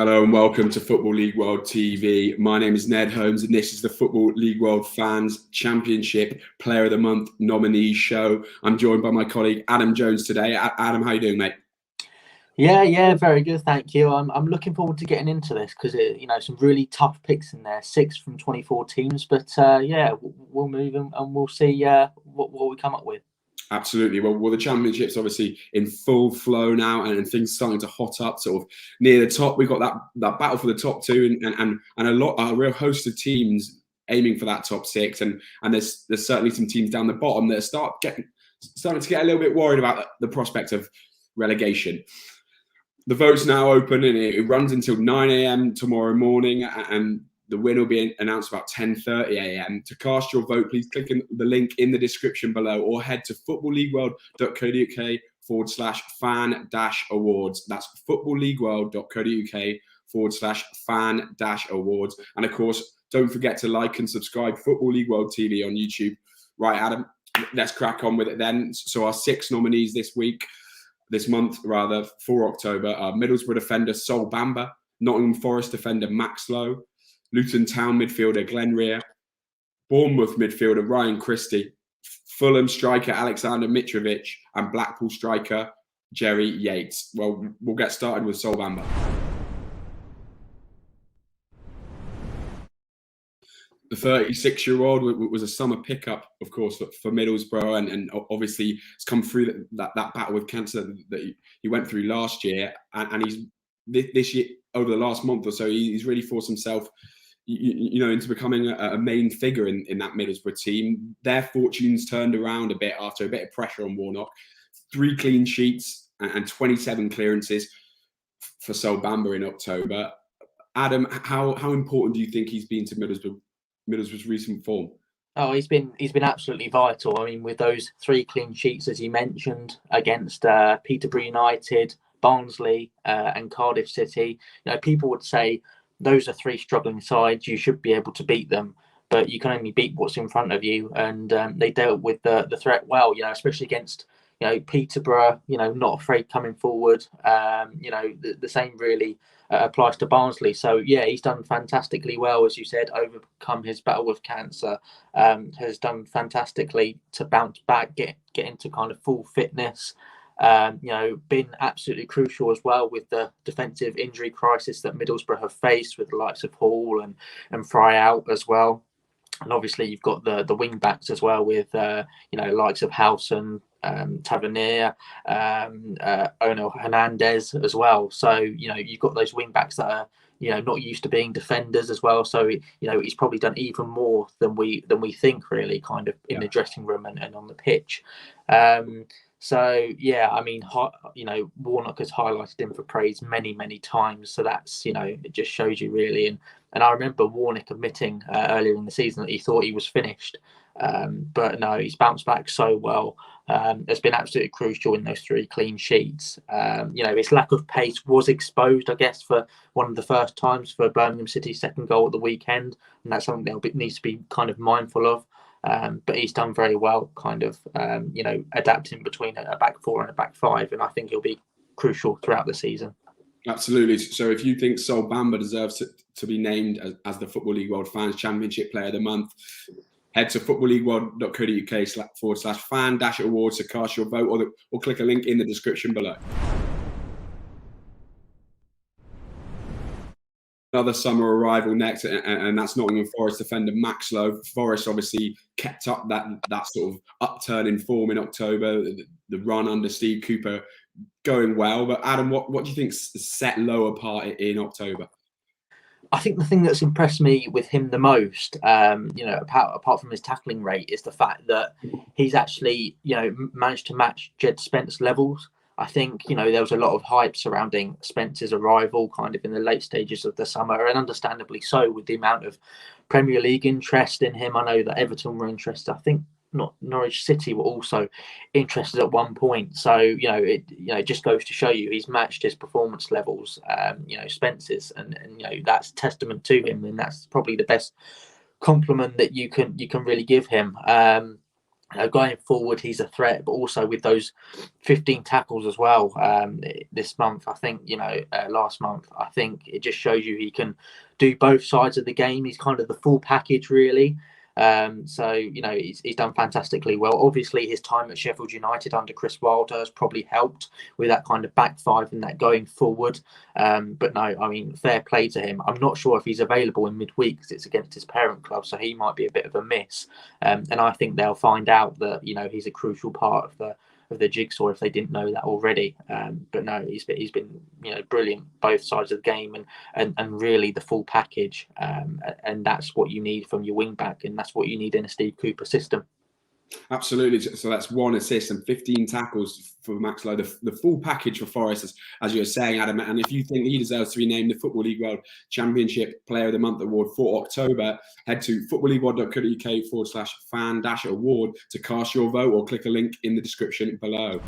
Hello and welcome to Football League World TV. My name is Ned Holmes and this is the Football League World Fans Championship Player of the Month nominees show. I'm joined by my colleague Adam Jones today. Adam, how you doing, mate? Yeah, very good, thank you. I'm looking forward to getting into this because some really tough picks in there, 6 from 24 teams. But we'll move and we'll see what we come up with. Absolutely. Well, the championship's obviously in full flow now, and things starting to hot up. Sort of near the top, we've got that battle for the top two, and a real host of teams aiming for that top 6. And there's certainly some teams down the bottom that are starting to get a little bit worried about the prospect of relegation. The vote's now open and it runs until 9 a.m. tomorrow morning, and the winner will be announced about 10:30 a.m. To cast your vote, please click the link in the description below or head to footballleagueworld.co.uk/fan-awards. That's footballleagueworld.co.uk/fan-awards. And of course, don't forget to like and subscribe Football League World TV on YouTube. Right, Adam, let's crack on with it then. So our 6 nominees this month for October are Middlesbrough defender Sol Bamba, Nottingham Forest defender Max Lowe, Luton Town midfielder Glenn Rear, Bournemouth midfielder Ryan Christie, Fulham striker Alexander Mitrovic, and Blackpool striker Jerry Yates. Well, we'll get started with Sol Bamba. The 36-year-old was a summer pickup, of course, for Middlesbrough, and obviously has come through that battle with cancer that he went through last year, and he's this year, over the last month or so, he's really forced himself into becoming a main figure in that Middlesbrough team. Their fortunes turned around a bit after a bit of pressure on Warnock. 3 clean sheets and 27 clearances for Sol Bamba in October. Adam, how important do you think he's been to Middlesbrough's recent form? Oh, he's been absolutely vital. I mean, with those 3 clean sheets, as you mentioned, against Peterborough United, Barnsley, and Cardiff City, people would say those are 3 struggling sides. You should be able to beat them, but you can only beat what's in front of you. And they dealt with the threat well, especially against Peterborough. Not afraid coming forward. The same really applies to Barnsley. So yeah, he's done fantastically well, as you said, overcome his battle with cancer. Has done fantastically to bounce back, get into kind of full fitness. Been absolutely crucial as well with the defensive injury crisis that Middlesbrough have faced with the likes of Hall and Fry out as well. And obviously you've got the wing backs as well with likes of Howson, Tavernier, Ono Hernandez as well. So you've got those wing backs that are not used to being defenders as well. So he's probably done even more than we think, really, kind of in the dressing room and on the pitch. So yeah, I mean, Warnock has highlighted him for praise many times. So that's it just shows you really. And I remember Warnock admitting earlier in the season that he thought he was finished, but no, he's bounced back so well. Has been absolutely crucial in those 3 clean sheets. His lack of pace was exposed, I guess, for one of the first times for Birmingham City's second goal at the weekend, and that's something that needs to be kind of mindful of. But he's done very well, kind of, adapting between a back 4 and a back 5, and I think he'll be crucial throughout the season. Absolutely. So if you think Sol Bamba deserves to be named as the Football League World Fans Championship Player of the Month, head to footballleagueworld.co.uk/fan-awards to cast your vote, or click a link in the description below. Another summer arrival next, and that's Nottingham Forest defender Max Lowe. Forest obviously kept up that sort of upturn in form in October, the run under Steve Cooper going well. But Adam, what do you think set Lowe apart in October? I think the thing that's impressed me with him the most, apart from his tackling rate, is the fact that he's actually, managed to match Jed Spence levels. I think, there was a lot of hype surrounding Spence's arrival kind of in the late stages of the summer, and understandably so, with the amount of Premier League interest in him. I know that Everton were interested. I think Norwich City were also interested at one point. So, it just goes to show you he's matched his performance levels, Spence's, and that's testament to him. And that's probably the best compliment that you can really give him. Going forward, he's a threat, but also with those 15 tackles as well this month, I think, last month, I think it just shows you he can do both sides of the game. He's kind of the full package, really. So, he's done fantastically well. Obviously, his time at Sheffield United under Chris Wilder has probably helped with that kind of back five and that going forward. But no, I mean, fair play to him. I'm not sure if he's available in midweek because it's against his parent club, so he might be a bit of a miss. And I think they'll find out that, he's a crucial part of the jigsaw if they didn't know that already. But no, he's been brilliant both sides of the game and really the full package. And that's what you need from your wing back, and that's what you need in a Steve Cooper system. Absolutely. So that's 1 assist and 15 tackles for Max Lowe, the full package for Forest, as you were saying, Adam. And if you think he deserves to be named the Football League World Championship Player of the Month award for October, head to footballleague1.co.uk/fan-award to cast your vote, or click a link in the description below.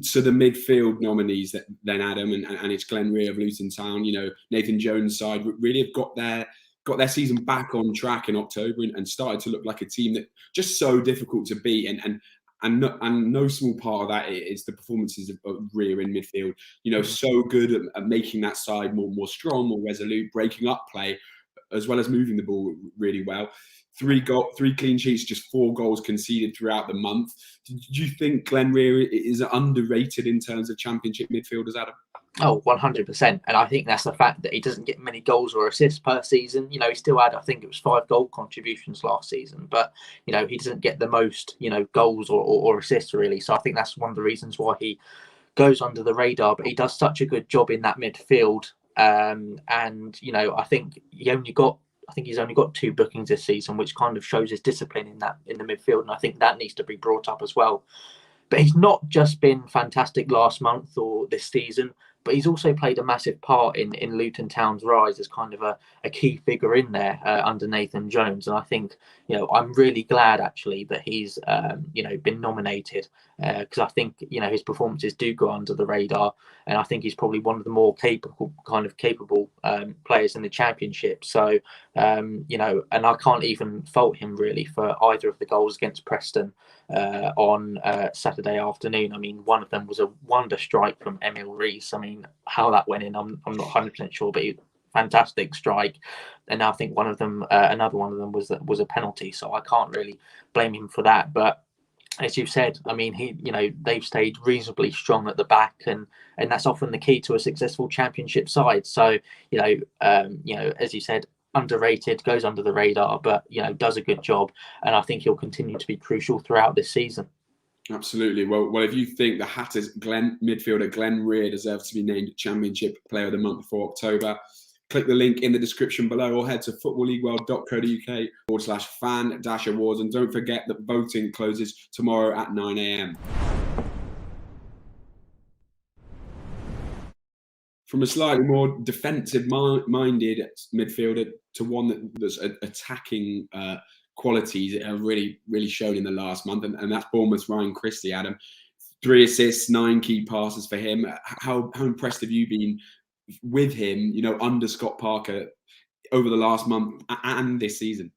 So the midfield nominees then, Adam, and it's Glenn Rear of Luton Town. Nathan Jones' side really have got their season back on track in October and started to look like a team that just so difficult to beat. And no small part of that is the performances of Rear in midfield. So good at making that side more strong, more resolute, breaking up play, as well as moving the ball really well. 3 clean sheets, just 4 goals conceded throughout the month. Do you think Glenn Rear is underrated in terms of Championship midfielders, Adam? Oh, 100%. And I think that's the fact that he doesn't get many goals or assists per season. He still had, I think it was 5 goal contributions last season, but, he doesn't get the most, goals or assists really. So I think that's one of the reasons why he goes under the radar, but he does such a good job in that midfield. And, I think he's only got 2 bookings this season, which kind of shows his discipline in the midfield. And I think that needs to be brought up as well. But he's not just been fantastic last month or this season, but he's also played a massive part in Luton Town's rise as kind of a key figure in there under Nathan Jones. And I think, I'm really glad actually that he's, been nominated because I think, his performances do go under the radar. And I think he's probably one of the more capable players in the Championship. So, and I can't even fault him really for either of the goals against Preston on Saturday afternoon. I mean, one of them was a wonder strike from Emil Rees. I mean, how that went in, I'm not 100% sure, but fantastic strike. And I think another one of them was a penalty. So I can't really blame him for that. But as you've said, I mean, they've stayed reasonably strong at the back, and that's often the key to a successful Championship side. So, as you said, underrated, goes under the radar, but does a good job, and I think he'll continue to be crucial throughout this season. Absolutely. Well, if you think the Hatters midfielder Glenn Rear deserves to be named Championship Player of the Month for October, click the link in the description below, or head to footballleagueworld.co.uk/fan-awards, and don't forget that voting closes tomorrow at 9 a.m. From a slightly more defensive-minded midfielder to one that's attacking qualities that have really shown in the last month, and that's Bournemouth's Ryan Christie, Adam. 3 assists, 9 key passes for him. How impressed have you been with him, under Scott Parker over the last month and this season?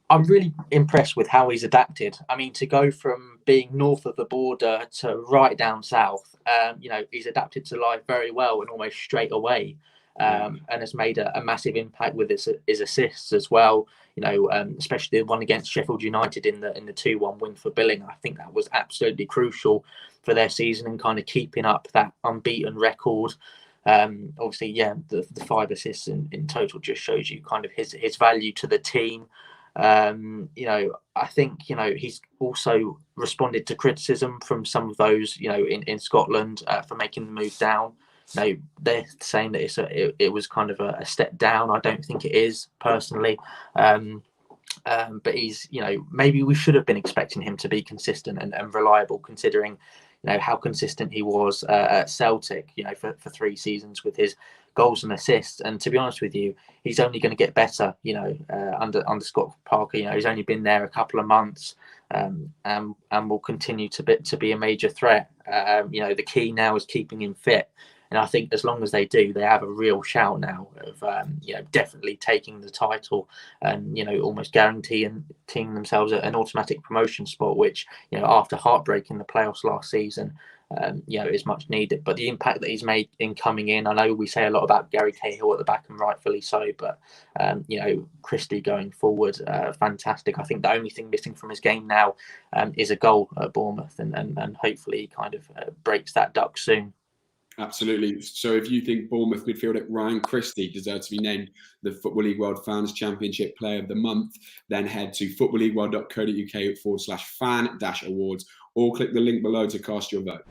I'm really impressed with how he's adapted. I mean, to go from being north of the border to right down south, he's adapted to life very well and almost straight away. And has made a massive impact with his assists as well. Especially the one against Sheffield United in the 2-1 win for Billing. I think that was absolutely crucial for their season and kind of keeping up that unbeaten record. Obviously, the 5 assists in total just shows you kind of his value to the team. I think he's also responded to criticism from some of those in Scotland for making the move down. They're saying that it was kind of a step down. I don't think it is personally, but he's maybe we should have been expecting him to be consistent and reliable, considering how consistent he was at Celtic for 3 seasons with his goals and assists. And to be honest with you, he's only going to get better under Scott Parker. He's only been there a couple of months, and will continue to be a major threat. The key now is keeping him fit. And I think as long as they do, they have a real shout now of definitely taking the title and almost guaranteeing themselves an automatic promotion spot, which after heartbreak in the playoffs last season, is much needed. But the impact that he's made in coming in, I know we say a lot about Gary Cahill at the back, and rightfully so, but Christie going forward, fantastic. I think the only thing missing from his game now is a goal at Bournemouth, and hopefully he kind of breaks that duck soon. Absolutely. So if you think Bournemouth midfielder Ryan Christie deserves to be named the Football League World Fans Championship Player of the Month, then head to footballleagueworld.co.uk/fan-awards, or click the link below to cast your vote.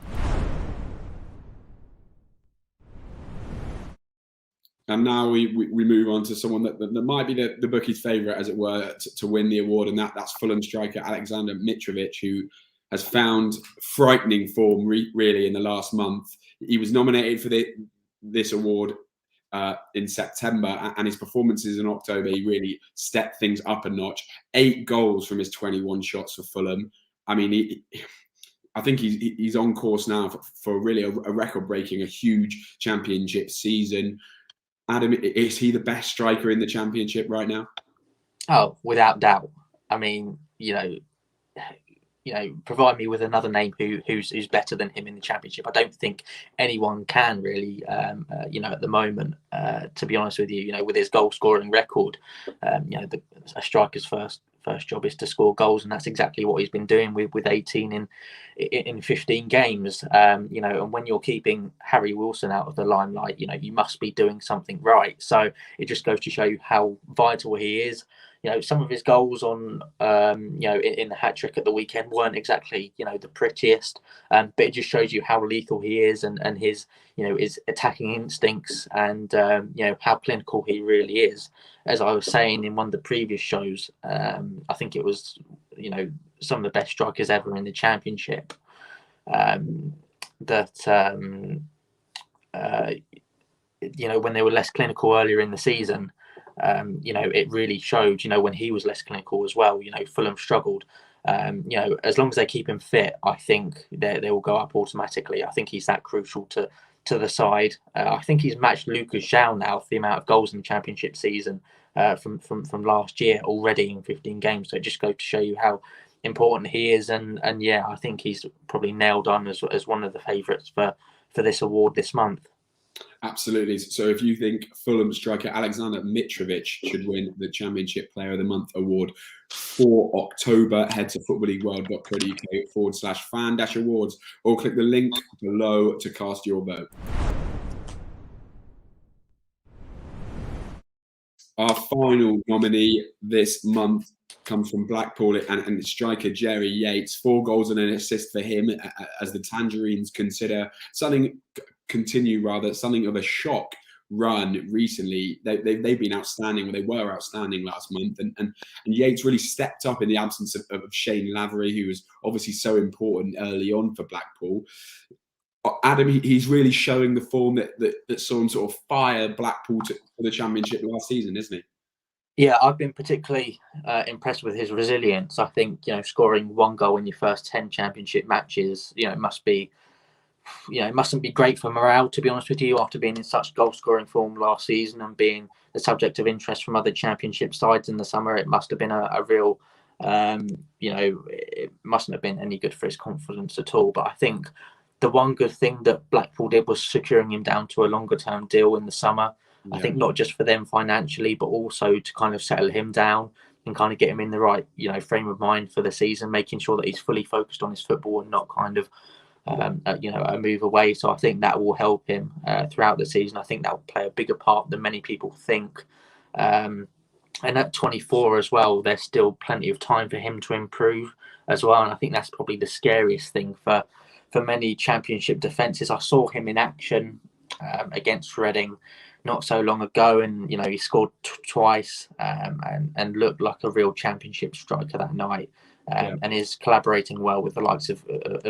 And now we move on to someone that might be the bookies' favourite, as it were, to win the award, and that's Fulham striker Alexander Mitrovic, who has found frightening form really in the last month. He was nominated for this award in September, and his performances in October, he really stepped things up a notch. 8 goals from his 21 shots for Fulham. I mean, I think he's on course now for really a record-breaking, a huge championship season. Adam, is he the best striker in the championship right now? Oh, without doubt. I mean, provide me with another name who's better than him in the championship. I don't think anyone can really, at the moment, to be honest with you, with his goal scoring record, a striker's first job is to score goals, and that's exactly what he's been doing with 18 in 15 games. And when you're keeping Harry Wilson out of the limelight, you must be doing something right. So it just goes to show you how vital he is. Some of his goals on, in the hat trick at the weekend weren't exactly, the prettiest, but it just shows you how lethal he is, and his, his attacking instincts, and how clinical he really is. As I was saying in one of the previous shows, I think it was, some of the best strikers ever in the championship. When they were less clinical earlier in the season. It really showed, when he was less clinical as well. Fulham struggled. As long as they keep him fit, I think they will go up automatically. I think he's that crucial to the side. I think he's matched Lucas João now for the amount of goals in the championship season from last year already in 15 games. So it just goes to show you how important he is. And yeah, I think he's probably nailed on as one of the favourites for this award this month. Absolutely. So if you think Fulham striker Alexander Mitrovic should win the Championship Player of the Month award for October, head to footballleagueworld.co.uk/fan-awards, or click the link below to cast your vote. Our final nominee this month comes from Blackpool and striker Jerry Yates. 4 goals and an assist for him as the Tangerines continue something of a shock run recently. They've been outstanding, or they were outstanding last month, and Yates really stepped up in the absence of Shane Lavery, who was obviously so important early on for Blackpool. Adam, he's really showing the form that saw him sort of fire Blackpool for the Championship last season, isn't he? Yeah, I've been particularly impressed with his resilience. I think scoring 1 goal in your first 10 Championship matches, it mustn't be great for morale, to be honest with you, after being in such goal-scoring form last season and being the subject of interest from other Championship sides in the summer. It must have been a real, it mustn't have been any good for his confidence at all. But I think the one good thing that Blackpool did was securing him down to a longer-term deal in the summer. Yeah. I think not just for them financially, but also to kind of settle him down and kind of get him in the right, frame of mind for the season, making sure that he's fully focused on his football and not kind of a move away. So I think that will help him throughout the season. I think that will play a bigger part than many people think. And at 24 as well, there's still plenty of time for him to improve as well. And I think that's probably the scariest thing for many Championship defences. I saw him in action against Reading not so long ago, and he scored twice and looked like a real Championship striker that night. And is collaborating well with the likes of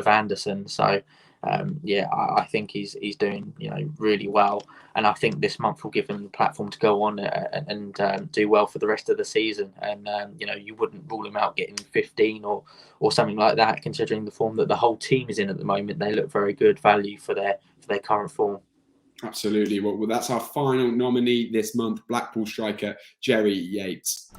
Anderson. So, I think he's doing really well, and I think this month will give him the platform to go on and do well for the rest of the season. And you wouldn't rule him out getting 15 or something like that, considering the form that the whole team is in at the moment. They look very good value for their current form. Absolutely. Well, that's our final nominee this month, Blackpool striker Jerry Yates.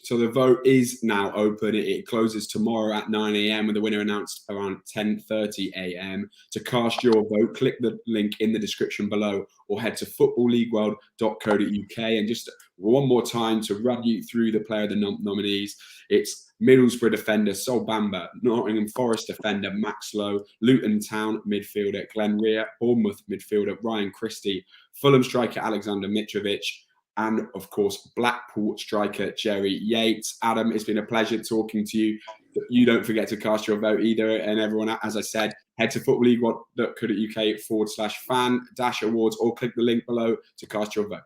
So the vote is now open. It closes tomorrow at 9 a.m. with the winner announced around 10:30 a.m. To cast your vote, click the link in the description below or head to footballleagueworld.co.uk. And just one more time to run you through the player of the nominees. It's Middlesbrough defender Sol Bamba, Nottingham Forest defender Max Lowe, Luton Town midfielder Glenn Rea, Bournemouth midfielder Ryan Christie, Fulham striker Alexander Mitrovic, and of course, Blackpool striker Jerry Yates. Adam, it's been a pleasure talking to you. You don't forget to cast your vote either. And everyone, as I said, head to footballleague.co.uk/fan-awards or click the link below to cast your vote.